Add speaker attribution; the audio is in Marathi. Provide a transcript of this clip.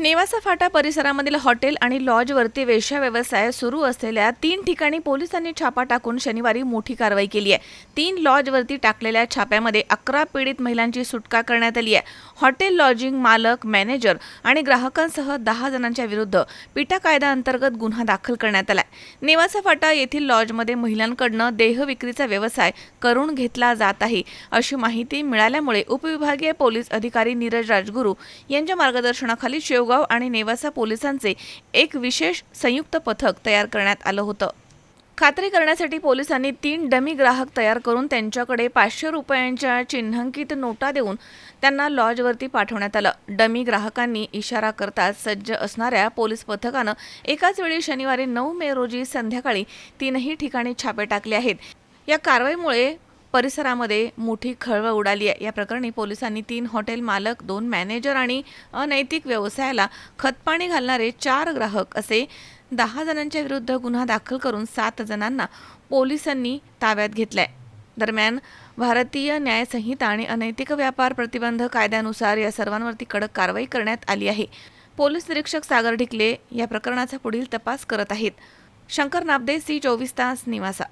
Speaker 1: नेवासा फाटा परिसरामधील हॉटेल आणि लॉजवरती वेश्या व्यवसाय सुरू असलेल्या 3 ठिकाणी पोलिसांनी छापा टाकून शनिवारी मोठी कारवाई केली आहे। 3 लॉजवरती टाकलेल्या छाप्यामध्ये 11 पीडित महिलांची सुटका करण्यात आली आहे। हॉटेल, लॉजिंग मालक, मॅनेजर आणि ग्राहकांसह 10 जणांच्या विरुद्ध पिटा कायदा अंतर्गत गुन्हा दाखल करण्यात आलाय। नेवासा फाटा येथील लॉजमध्ये महिलांकडून देह विक्रीचा व्यवसाय करून घेतला जात आहे अशी माहिती मिळाल्यामुळे उपविभागीय पोलीस अधिकारी नीरज राजगुरू यांच्या मार्गदर्शनाखाली शेवगाव आणि नेवासा पोलिसांचे एक विशेष संयुक्त पथक तयार करण्यात आलं होतं। खात्री करण्यासाठी पोलिसांनी 3 डमी ग्राहक तयार करून त्यांच्याकडे 500 रुपयांच्या चिन्हांकित नोटा देऊन त्यांना लॉजवरती पाठवण्यात आलं। डमी ग्राहकांनी इशारा करताच सज्ज असणाऱ्या पोलीस पथकानं एकाच वेळी शनिवारी 9 मे रोजी संध्याकाळी 3ही ठिकाणी छापे टाकले आहेत। या कारवाईमुळे परिसरामध्ये मोठी खळबळ उडाली आहे। या प्रकरणी पोलिसांनी 3 हॉटेल मालक, 2 मॅनेजर आणि अनैतिक व्यवसायाला खतपाणी घालणारे 4 ग्राहक असे 10 जणांच्या विरुद्ध गुन्हा दाखल करून 7 जणांना पोलिसांनी ताब्यात घेतलाय। दरम्यान भारतीय न्याय संहिता आणि अनैतिक व्यापार प्रतिबंध कायद्यानुसार या सर्वांवरती कडक कारवाई करण्यात आली आहे। पोलीस निरीक्षक सागर ढिकले या प्रकरणाचा पुढील तपास करत आहेत। शंकर नाबदे, सी 24 तास, नेवासा।